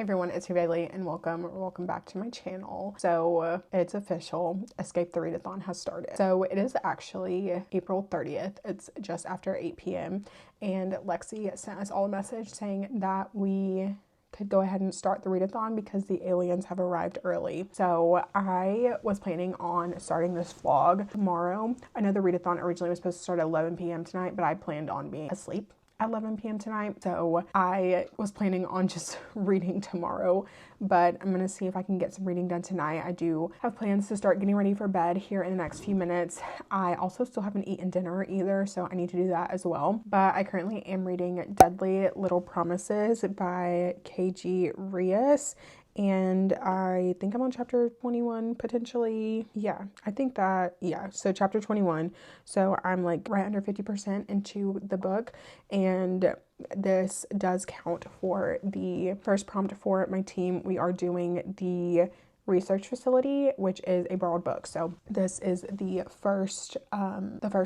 Hi everyone, it's Bailey and welcome back to my channel. So it's official, Escape the Readathon has started. So it is actually April 30th. It's just after 8 p.m. and Lexi sent us all a message saying that we could go ahead and start the readathon because the aliens have arrived early. So I was planning on starting this vlog tomorrow. I know the readathon originally was supposed to start at 11 p.m. tonight, but I planned on being asleep at 11 p.m. tonight. So I was planning on just reading tomorrow, but I'm gonna see if I can get some reading done tonight. I do have plans to start getting ready for bed here in the next few minutes. I also still haven't eaten dinner either, so I need to do that as well. But I currently am reading Deadly Little Promises by K.G. Rias. And I think I'm on chapter 21 potentially. Yeah, I think that, yeah. So chapter 21. So I'm like right under 50% into the book. And this does count for the first prompt for my team. We are doing the research facility, which is a borrowed book. So this is the first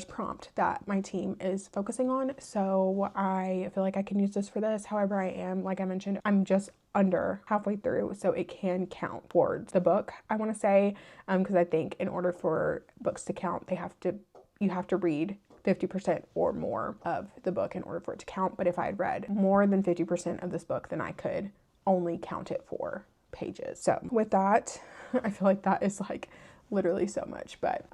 prompt that my team is focusing on. So I feel like I can use this for this. However, I am, like I mentioned, I'm just under halfway through, so it can count towards the book, I want to say, because I think in order for books to count, you have to read 50% or more of the book in order for it to count. But if I had read more than 50% of this book, then I could only count it for pages. So with that, I feel like that is like literally so much. But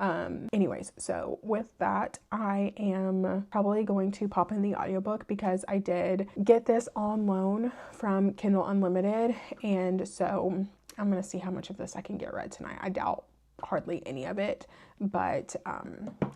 anyways, so with that, I am probably going to pop in the audiobook because I did get this on loan from Kindle Unlimited, and so I'm gonna see how much of this I can get read tonight. I doubt hardly any of it, but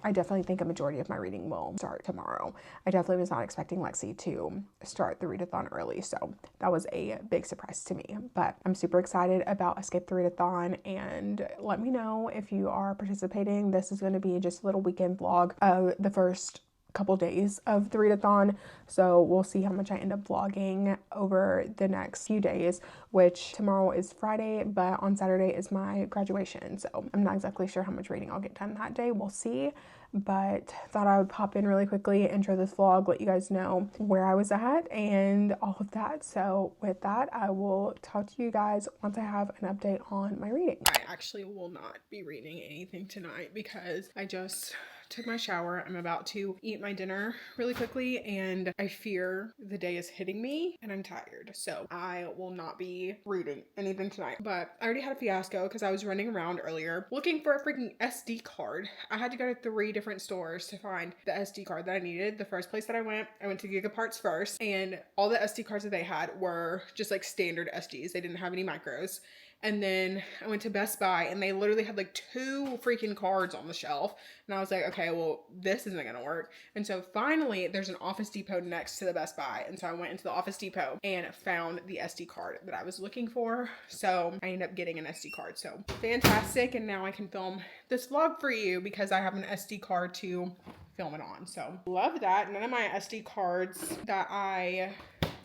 I definitely think a majority of my reading will start tomorrow. I definitely was not expecting Lexi to start the readathon early, so that was a big surprise to me. But I'm super excited about Escape the Readathon, and let me know if you are participating. This is going to be just a little weekend vlog of the first couple days of the readathon, so we'll see how much I end up vlogging over the next few days, which tomorrow is Friday, but on Saturday is my graduation, so I'm not exactly sure how much reading I'll get done that day. We'll see, but thought I would pop in really quickly, intro this vlog, let you guys know where I was at and all of that. So with that, I will talk to you guys once I have an update on my reading. I actually will not be reading anything tonight because I just took my shower. I'm about to eat my dinner really quickly, and I fear the day is hitting me and I'm tired, so I will not be reading anything tonight. But I already had a fiasco because I was running around earlier looking for a freaking SD card. I had to go to 3 different stores to find the SD card that I needed. The first place that I went to Gigaparts first, and all the SD cards that they had were just like standard SDs. They didn't have any micros. And then I went to Best Buy, and they literally had like 2 freaking cards on the shelf. And I was like, okay, well, this isn't gonna work. And so finally, there's an Office Depot next to the Best Buy. And so I went into the Office Depot and found the SD card that I was looking for. So I ended up getting an SD card. So fantastic. And now I can film this vlog for you because I have an SD card to film it on. So love that. None of my SD cards that I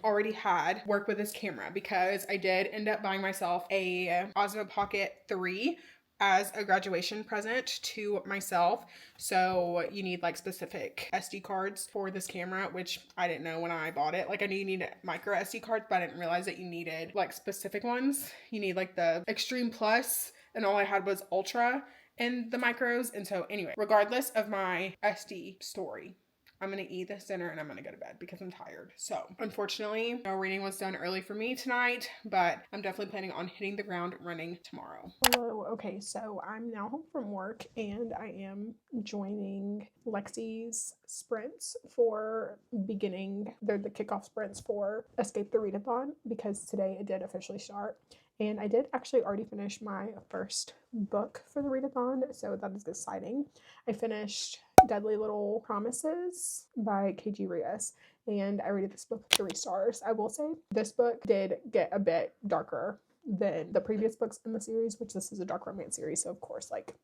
already had work with this camera because I did end up buying myself a Osmo Pocket 3 as a graduation present to myself. So you need like specific SD cards for this camera, which I didn't know when I bought it. Like I knew you needed micro SD cards, but I didn't realize that you needed like specific ones. You need like the Extreme Plus, and all I had was Ultra and the micros. And so anyway, regardless of my SD story, I'm going to eat this dinner and I'm going to go to bed because I'm tired. So unfortunately, no reading was done early for me tonight, but I'm definitely planning on hitting the ground running tomorrow. Hello. Okay, so I'm now home from work and I am joining Lexi's sprints for beginning. They're the kickoff sprints for Escape the Readathon because today it did officially start. And I did actually already finish my first book for the readathon, so that is exciting. I finished Deadly Little Promises by K.G. Rias, and I rated this book 3 stars. I will say this book did get a bit darker than the previous books in the series, which this is a dark romance series, so of course like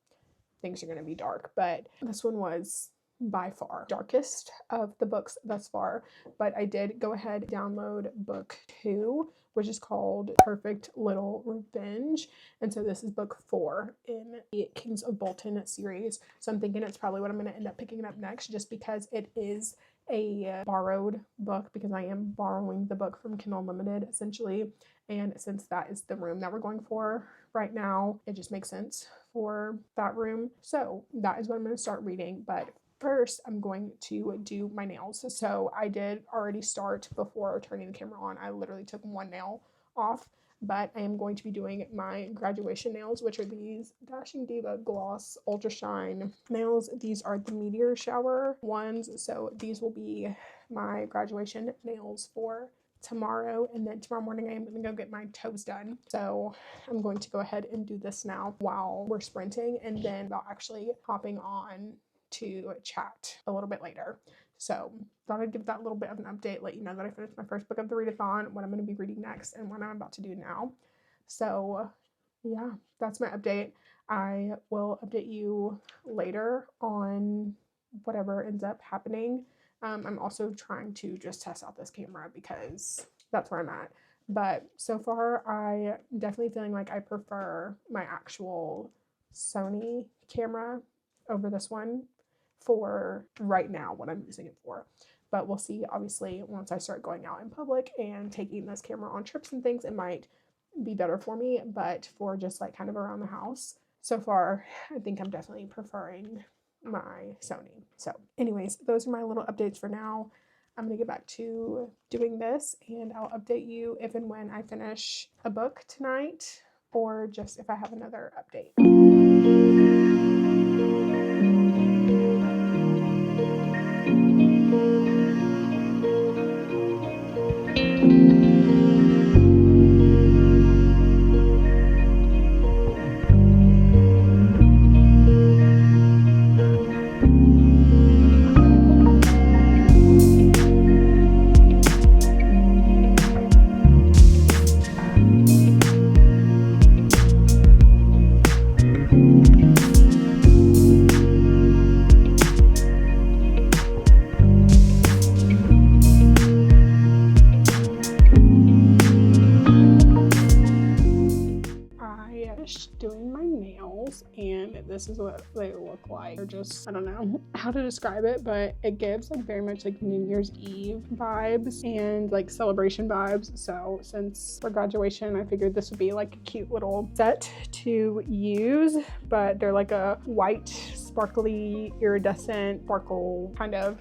things are going to be dark, but this one was by far darkest of the books thus far. But I did go ahead and download book 2, which is called Perfect Little Revenge, and so this is book 4 in the Kings of Bolton series. So I'm thinking it's probably what I'm going to end up picking up next, just because it is a borrowed book, because I am borrowing the book from Kindle Unlimited essentially, And since that is the room that we're going for right now, it just makes sense for that room. So that is what I'm going to start reading. But first, I'm going to do my nails. So I did already start before turning the camera on. I literally took one nail off, but I am going to be doing my graduation nails, which are these Dashing Diva Gloss Ultra Shine nails. These are the Meteor Shower ones. So these will be my graduation nails for tomorrow, and then tomorrow morning I'm gonna go get my toes done. So I'm going to go ahead and do this now while we're sprinting, and then about actually hopping on to chat a little bit later. So thought I'd give that little bit of an update, let you know that I finished my first book of the readathon, what I'm going to be reading next, and what I'm about to do now. So yeah, that's my update. I will update you later on whatever ends up happening. I'm also trying to just test out this camera because that's where I'm at. But so far, I definitely feeling like I prefer my actual Sony camera over this one for right now, what I'm using it for. But we'll see, obviously, once I start going out in public and taking this camera on trips and things, it might be better for me. But for just like kind of around the house, so far, I think I'm definitely preferring my Sony. So anyways, those are my little updates for now. I'm gonna get back to doing this, and I'll update you if and when I finish a book tonight, or just if I have another update. Doing my nails, and this is what they look like. They're just, I don't know how to describe it, but it gives like very much like New Year's Eve vibes and like celebration vibes. So since for graduation, I figured this would be like a cute little set to use, but they're like a white sparkly iridescent sparkle kind of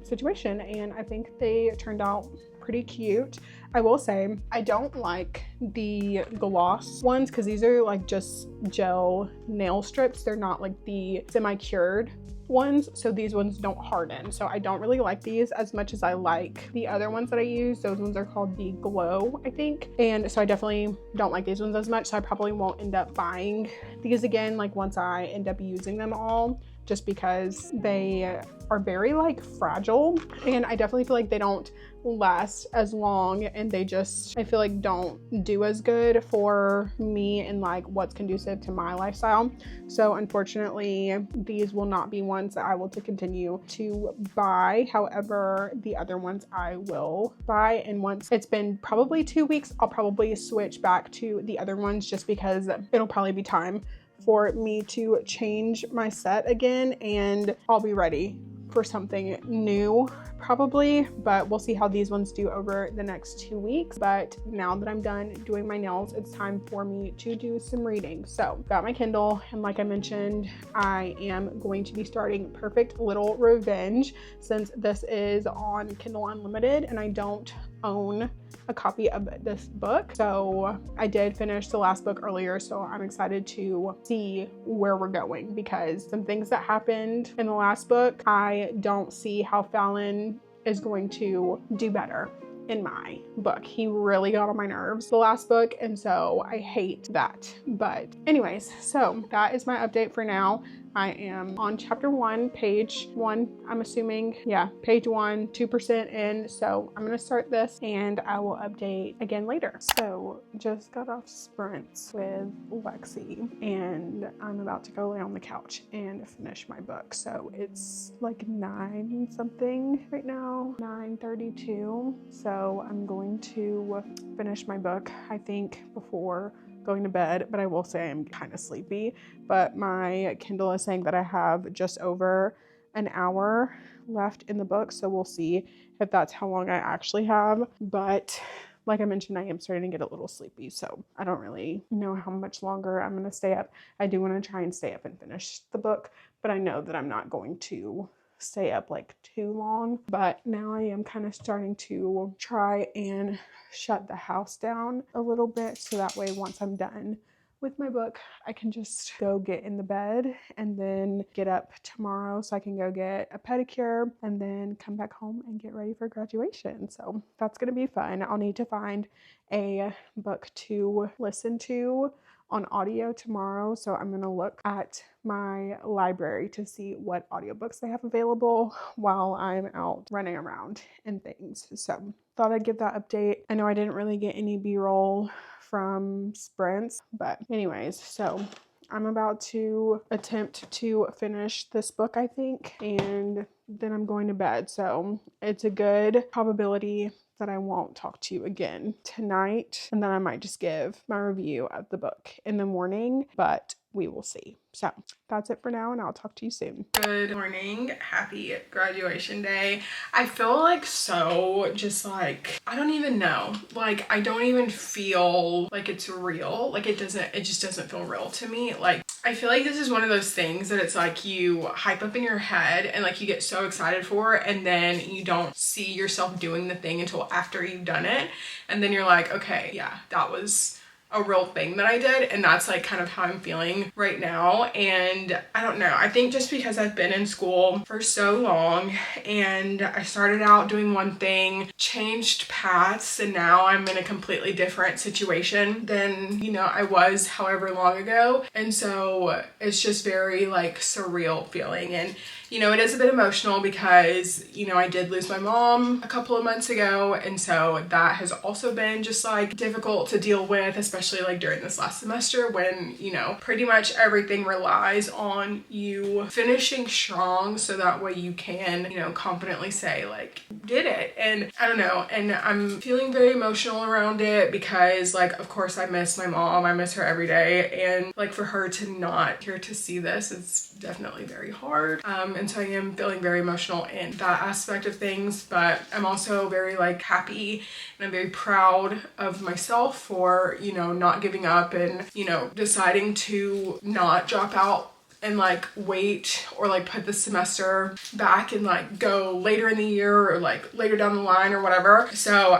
situation, and I think they turned out pretty cute. I will say I don't like the gloss ones because these are like just gel nail strips. They're not like the semi-cured ones, so these ones don't harden. So I don't really like these as much as I like the other ones that I use. Those ones are called the Glow, I think. And so I definitely don't like these ones as much. So I probably won't end up buying these again, like once I end up using them all, just because they are very like fragile, and I definitely feel like they don't last as long, and they just, I feel like, don't do as good for me and like what's conducive to my lifestyle. So unfortunately, these will not be ones that I will continue to buy. However, the other ones I will buy, and once it's been probably 2 weeks, I'll probably switch back to the other ones, just because it'll probably be time for me to change my set again, and I'll be ready for something new probably, but we'll see how these ones do over the next 2 weeks. But now that I'm done doing my nails, it's time for me to do some reading. So got my Kindle, and like I mentioned, I am going to be starting Perfect Little Revenge, since this is on Kindle Unlimited and I don't own a copy of this book. So I did finish the last book earlier, so I'm excited to see where we're going, because some things that happened in the last book, I don't see how Fallon is going to do better in my book. He really got on my nerves the last book, and so I hate that. But anyways, so that is my update for now. I am on chapter 1, page 1, I'm assuming. Yeah, page 1, 2% in. So I'm gonna start this and I will update again later. So just got off sprints with Lexi, and I'm about to go lay on the couch and finish my book. So it's like 9 something right now, 9:32. So I'm going to finish my book, I think, before going to bed, but I will say I'm kind of sleepy. But my Kindle is saying that I have just over an hour left in the book, so we'll see if that's how long I actually have. But like I mentioned, I am starting to get a little sleepy, so I don't really know how much longer I'm going to stay up. I do want to try and stay up and finish the book, but I know that I'm not going to stay up like too long. But now I am kind of starting to try and shut the house down a little bit, so that way once I'm done with my book, I can just go get in the bed and then get up tomorrow so I can go get a pedicure and then come back home and get ready for graduation. So that's going to be fun. I'll need to find a book to listen to on audio tomorrow, so I'm going to look at my library to see what audiobooks they have available while I'm out running around and things. So thought I'd give that update. I know I didn't really get any b-roll from sprints, but anyways, so I'm about to attempt to finish this book, I think, and then I'm going to bed. So it's a good probability that I won't talk to you again tonight, and then I might just give my review of the book in the morning, but we will see. So that's it for now, and I'll talk to you soon. Good morning. Happy graduation day. I feel like so just like, I don't even know. Like, I don't even feel like it's real. Like it just doesn't feel real to me. Like, I feel like this is one of those things that it's like you hype up in your head and like you get so excited for it, and then you don't see yourself doing the thing until after you've done it. And then you're like, okay, yeah, that was a real thing that I did, and that's like kind of how I'm feeling right now. And I don't know, I think just because I've been in school for so long and I started out doing one thing, changed paths, and now I'm in a completely different situation than, you know, I was however long ago. And so it's just very like surreal feeling. And you know, it is a bit emotional because, you know, I did lose my mom a couple of months ago, and so that has also been just like difficult to deal with, especially like during this last semester when, you know, pretty much everything relies on you finishing strong so that way you can, you know, confidently say like, did it. And I don't know, and I'm feeling very emotional around it because like, of course I miss my mom, I miss her every day, and like for her to not here to see this, it's definitely very hard. And so I am feeling very emotional in that aspect of things, but I'm also very like happy and I'm very proud of myself for, you know, not giving up and, you know, deciding to not drop out and like wait or like put the semester back and like go later in the year or like later down the line or whatever. So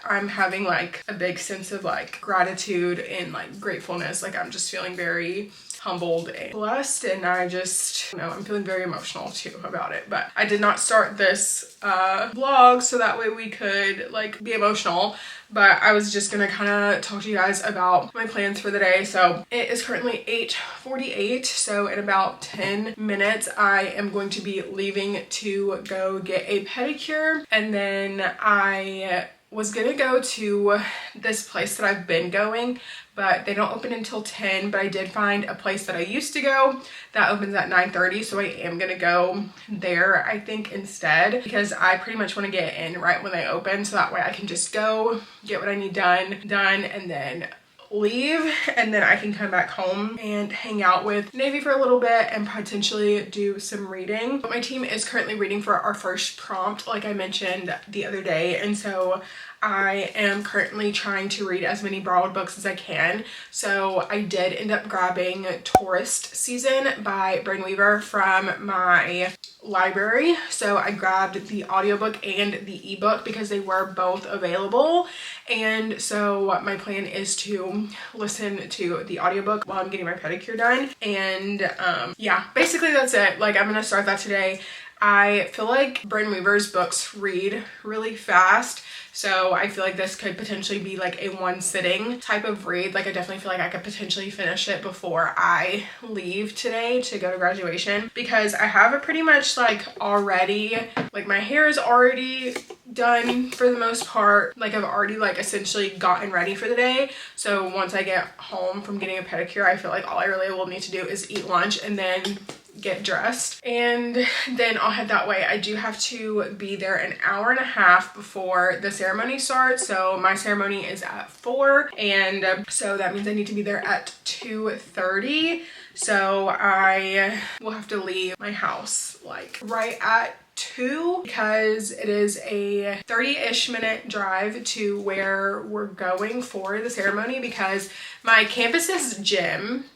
I'm having like a big sense of like gratitude and like gratefulness. Like I'm just feeling very humbled and blessed, and I just, you know, I'm feeling very emotional too about it. But I did not start this vlog so that way we could like be emotional, but I was just gonna kind of talk to you guys about my plans for the day. So it is currently 8:48, so in about 10 minutes I am going to be leaving to go get a pedicure, and then I was gonna go to this place that I've been going, but they don't open until 10, but I did find a place that I used to go that opens at 9:30, so I am gonna go there, I think, instead, because I pretty much want to get in right when they open, so that way I can just go get what I need done, and then leave, and then I can come back home and hang out with Navy for a little bit and potentially do some reading. But my team is currently reading for our first prompt, like I mentioned the other day, and so I am currently trying to read as many borrowed books as I can. So I did end up grabbing Tourist Season by Brain Weaver from my library. So I grabbed the audiobook and the ebook because they were both available. And so my plan is to listen to the audiobook while I'm getting my pedicure done. And yeah, basically that's it. Like I'm gonna start that today. I feel like Brain Weaver's books read really fast, so I feel like this could potentially be like a one sitting type of read. Like I definitely feel like I could potentially finish it before I leave today to go to graduation, because I have it pretty much like already, like my hair is already done for the most part. Like I've already like essentially gotten ready for the day. So once I get home from getting a pedicure, I feel like all I really will need to do is eat lunch and then get dressed, and then I'll head that way. I do have to be there an hour and a half before the ceremony starts. So my ceremony is at 4, and so that means I need to be there at 2:30. So I will have to leave my house like right at 2 because it is a 30-ish minute drive to where we're going for the ceremony, because my campus's gym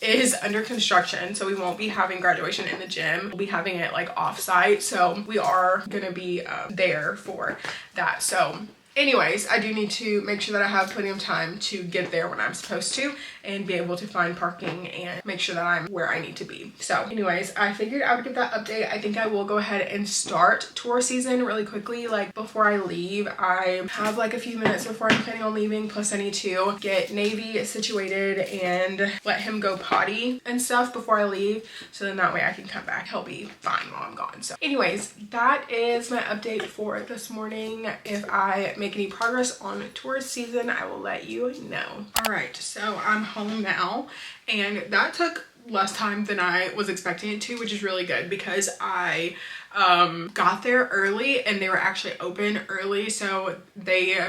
is under construction, so we won't be having graduation in the gym. We'll be having it like off-site, so we are gonna be there for that. So anyways, I do need to make sure that I have plenty of time to get there when I'm supposed to and be able to find parking and make sure that I'm where I need to be. So anyways, I figured I would give that update. I think I will go ahead and start tour season really quickly. Like before I leave, I have like a few minutes before I'm planning on leaving, plus I need to get Navy situated and let him go potty and stuff before I leave, so then that way I can come back. He'll be fine while I'm gone. So anyways, that is my update for this morning. If I make any progress on tour season, I will let you know. All right, so I'm home now, and that took less time than I was expecting it to, which is really good because I got there early and they were actually open early. So they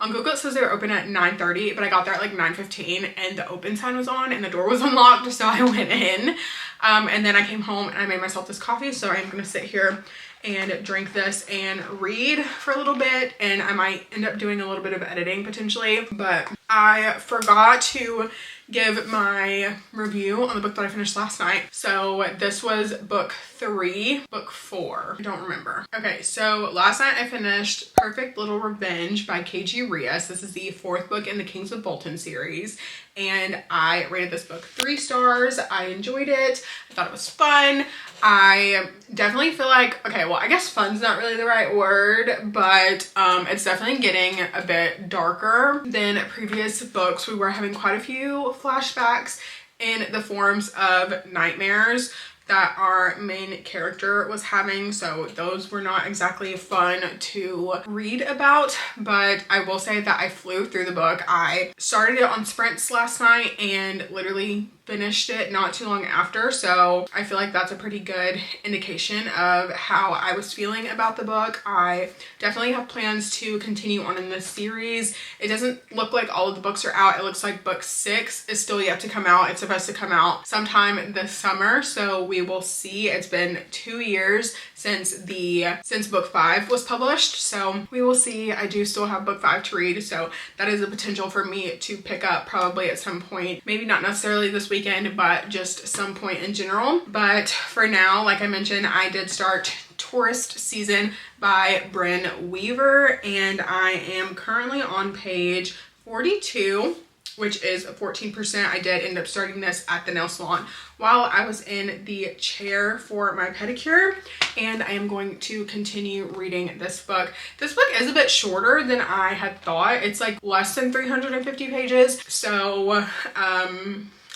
on Google it says they were open at 9:30, but I got there at like 9:15 and the open sign was on and the door was unlocked, so I went in. And then I came home and I made myself this coffee, so I'm gonna sit here and drink this and read for a little bit, and I might end up doing a little bit of editing potentially. But I forgot to give my review on the book that I finished last night. So this was book 3, book 4, I don't remember. Okay, so last night I finished Perfect Little Revenge by KG Rios. This is the 4th book in the Kings of Bolton series, and I rated this book 3 stars. I enjoyed it. I thought it was fun. I definitely feel like, okay, well, I guess fun's not really the right word, but it's definitely getting a bit darker than previous books. We were having quite a few flashbacks in the forms of nightmares that our main character was having, so those were not exactly fun to read about. But I will say that I flew through the book. I started it on sprints last night and literally finished it not too long after, so I feel like that's a pretty good indication of how I was feeling about the book. I definitely have plans to continue on in this series. It doesn't look like all of the books are out. It looks like book 6 is still yet to come out. It's supposed to come out sometime this summer, so we will see. It's been 2 years since book 5 was published, so we will see. I do still have book 5 to read, so that is a potential for me to pick up probably at some point, maybe not necessarily this weekend, but just some point in general. But for now, like I mentioned, I did start Tourist Season by Bryn Weaver, and I am currently on page 42, which is 14%. I did end up starting this at the nail salon while I was in the chair for my pedicure, and I am going to continue reading this book. This book is a bit shorter than I had thought. It's like less than 350 pages, so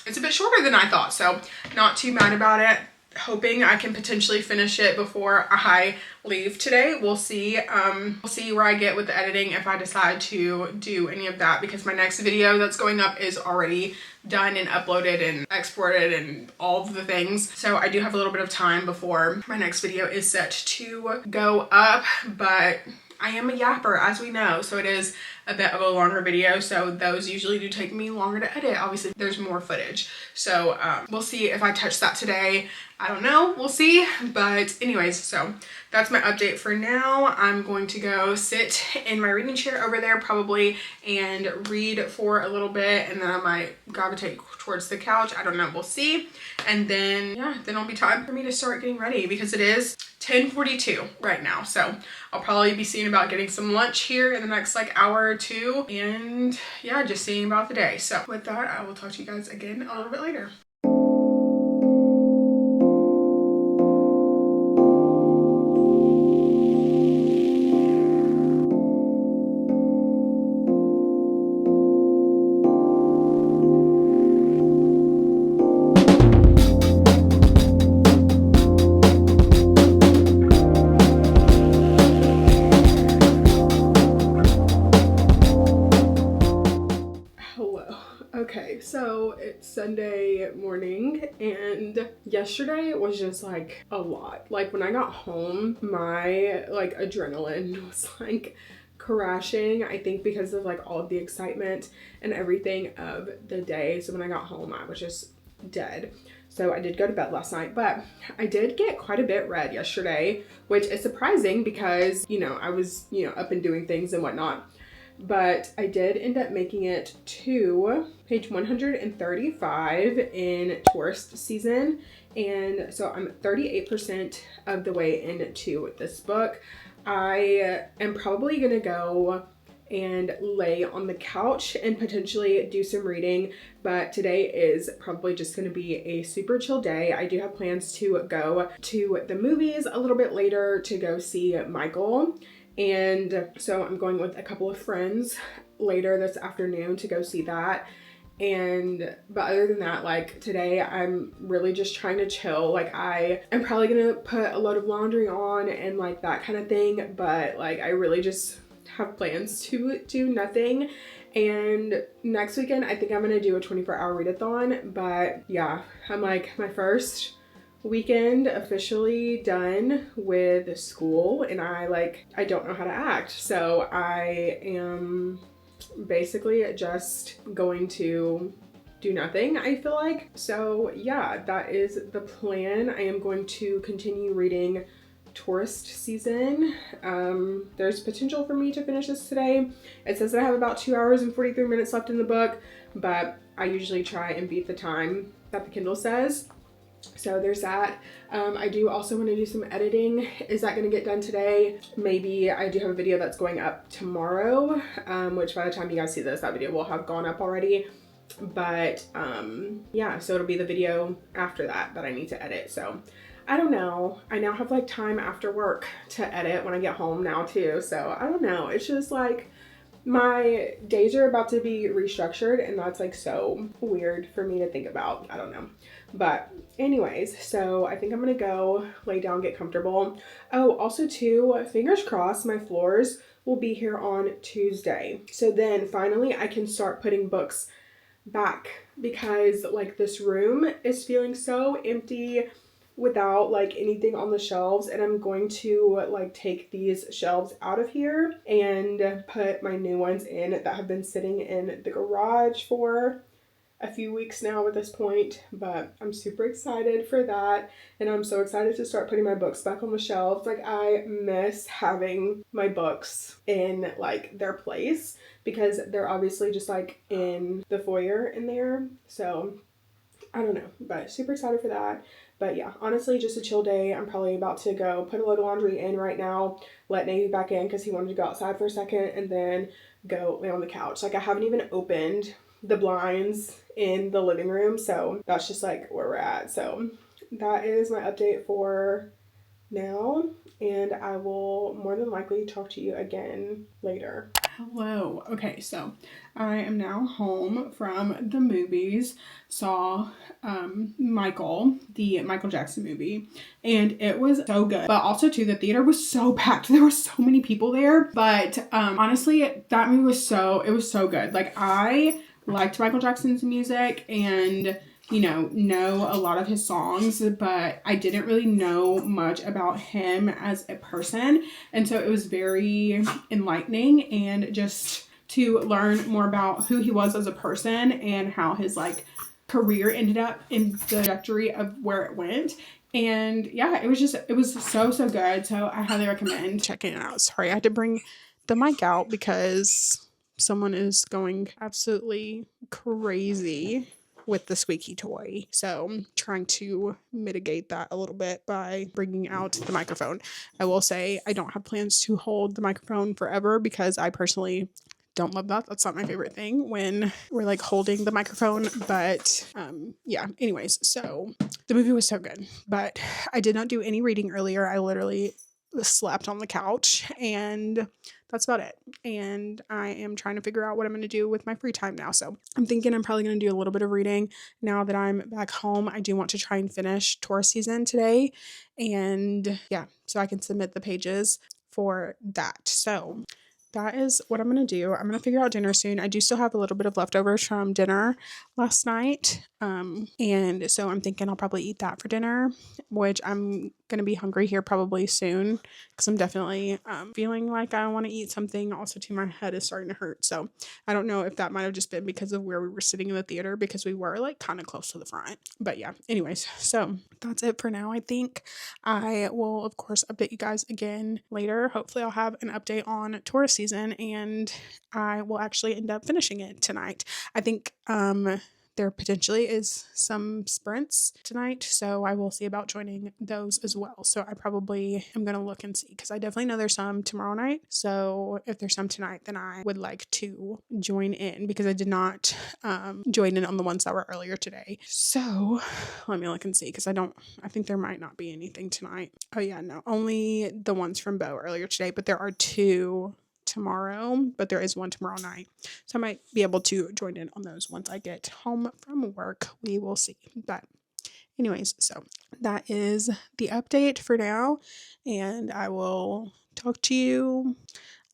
it's a bit shorter than I thought, so not too mad about it. Hoping I can potentially finish it before I leave today. We'll see. We'll see where I get with the editing if I decide to do any of that, because my next video that's going up is already done and uploaded and exported and all of the things. So I do have a little bit of time before my next video is set to go up, but I am a yapper, as we know, so it is a bit of a longer video, so those usually do take me longer to edit. Obviously there's more footage, so we'll see if I touch that today. I don't know, we'll see. But anyways, so that's my update for now. I'm going to go sit in my reading chair over there probably and read for a little bit, and then I might gravitate towards the couch. I don't know, we'll see. And then yeah, then it'll be time for me to start getting ready, because it is 10:42 right now, so I'll probably be seeing about getting some lunch here in the next like hour or two, and yeah, just seeing about the day. So with that, I will talk to you guys again a little bit later. Okay, so it's Sunday morning, and yesterday was just like a lot. Like when I got home, my like adrenaline was like crashing, I think because of like all of the excitement and everything of the day. So when I got home, I was just dead. So I did go to bed last night, but I did get quite a bit read yesterday, which is surprising because, you know, I was, you know, up and doing things and whatnot. But I did end up making it to page 135 in tourist season. And so I'm 38% of the way into this book. I am probably gonna go and lay on the couch and potentially do some reading, but today is probably just going to be a super chill day. I do have plans to go to the movies a little bit later to go see Michael, and so I'm going with a couple of friends later this afternoon to go see that. But other than that, like today I'm really just trying to chill. Like I am probably gonna put a load of laundry on and like that kind of thing, but like I really just have plans to do nothing. And next weekend I think I'm gonna do a 24-hour readathon. But yeah, I'm like my first weekend officially done with school, and I don't know how to act, so I am basically just going to do nothing, I feel like. So yeah, that is the plan. I am going to continue reading tourist season. There's potential for me to finish this today. It says that I have about 2 hours and 43 minutes left in the book, but I usually try and beat the time that the Kindle says. So there's that. I do also want to do some editing. Is that going to get done today? Maybe. I do have a video that's going up tomorrow, which by the time you guys see this, that video will have gone up already. But yeah, so it'll be the video after that I need to edit. So I don't know. I now have like time after work to edit when I get home now too. So I don't know. It's just like my days are about to be restructured, and that's like so weird for me to think about. I don't know. But anyways, so I think I'm gonna go lay down, get comfortable. Oh, also too, fingers crossed, my floors will be here on Tuesday. So then finally I can start putting books back, because like this room is feeling so empty without like anything on the shelves, and I'm going to like take these shelves out of here and put my new ones in that have been sitting in the garage for a few weeks now at this point. But I'm super excited for that, and I'm so excited to start putting my books back on the shelves. Like I miss having my books in like their place, because they're obviously just like in the foyer in there. So I don't know, but super excited for that. But yeah, honestly, just a chill day. I'm probably about to go put a load of laundry in right now, let Navy back in because he wanted to go outside for a second, and then go lay on the couch. Like I haven't even opened the blinds in the living room, so that's just like where we're at. So that is my update for now, and I will more than likely talk to you again later. Hello. Okay, so I am now home from the movies. Saw Michael, the Michael Jackson movie, and it was so good. But also too, the theater was so packed. There were so many people there. But honestly, that movie was so good. Like I liked Michael Jackson's music, and you know a lot of his songs, but I didn't really know much about him as a person. And so it was very enlightening, and just to learn more about who he was as a person and how his like career ended up in the trajectory of where it went. And yeah, it was so good. So I highly recommend checking it out. Sorry, I had to bring the mic out because someone is going absolutely crazy with the squeaky toy. So I'm trying to mitigate that a little bit by bringing out the microphone. I will say I don't have plans to hold the microphone forever, because I personally don't love that. That's not my favorite thing when we're like holding the microphone. But yeah, anyways, so the movie was so good, but I did not do any reading earlier. I literally slept on the couch, and that's about it. And I am trying to figure out what I'm going to do with my free time now. So I'm thinking I'm probably going to do a little bit of reading now that I'm back home. I do want to try and finish tourist season today, and yeah, so I can submit the pages for that. So that is what I'm going to do. I'm going to figure out dinner soon. I do still have a little bit of leftovers from dinner last night. And so I'm thinking I'll probably eat that for dinner, which I'm going to be hungry here probably soon because I'm definitely feeling like I want to eat something. Also, too, my head is starting to hurt. So I don't know if that might have just been because of where we were sitting in the theater because we were like kind of close to the front. But yeah, anyways, so that's it for now. I think I will, of course, update you guys again later. Hopefully, I'll have an update on tourist season and I will actually end up finishing it tonight. I think there potentially is some sprints tonight, so I will see about joining those as well. So I probably am going to look and see because I definitely know there's some tomorrow night. So if there's some tonight, then I would like to join in because I did not join in on the ones that were earlier today. So let me look and see because I think there might not be anything tonight. Oh yeah, no, only the ones from Bo earlier today, but there are 2 tomorrow, but there is one tomorrow night, so I might be able to join in on those once I get home from work. We will see. But anyways, so that is the update for now, and I will talk to you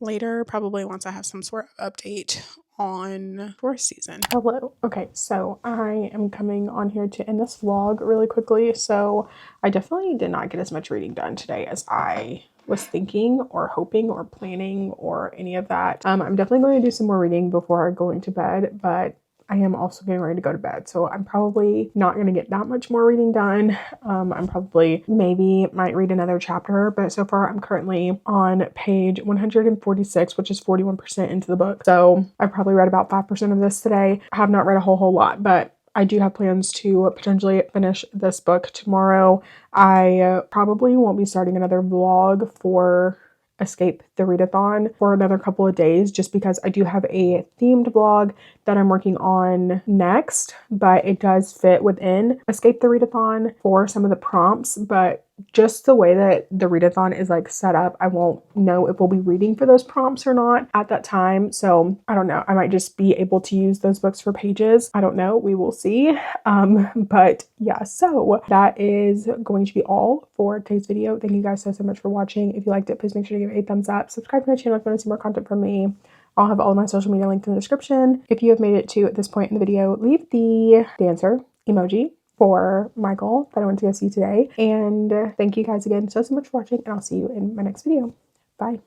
later, probably once I have some sort of update on tourist season. Hello. Okay, so I am coming on here to end this vlog really quickly. So I definitely did not get as much reading done today as I was thinking or hoping or planning or any of that. I'm definitely going to do some more reading before going to bed, but I am also getting ready to go to bed, so I'm probably not going to get that much more reading done. I'm probably maybe might read another chapter, but so far I'm currently on page 146, which is 41% into the book. So I probably read about 5% of this today. I have not read a whole lot, but I do have plans to potentially finish this book tomorrow. I probably won't be starting another vlog for Escape the Readathon for another couple of days just because I do have a themed vlog that I'm working on next, but it does fit within Escape the Readathon for some of the prompts, but just the way that the readathon is like set up, I won't know if we'll be reading for those prompts or not at that time. So I don't know. I might just be able to use those books for pages. I don't know. We will see. But yeah, so that is going to be all for today's video. Thank you guys so much for watching. If you liked it, please make sure to give it a thumbs up. Subscribe to my channel if you want to see more content from me. I'll have all of my social media linked in the description. If you have made it to this point in the video, leave the dancer emoji for Michael that I went to go see today. And thank you guys again so much for watching, and I'll see you in my next video. Bye.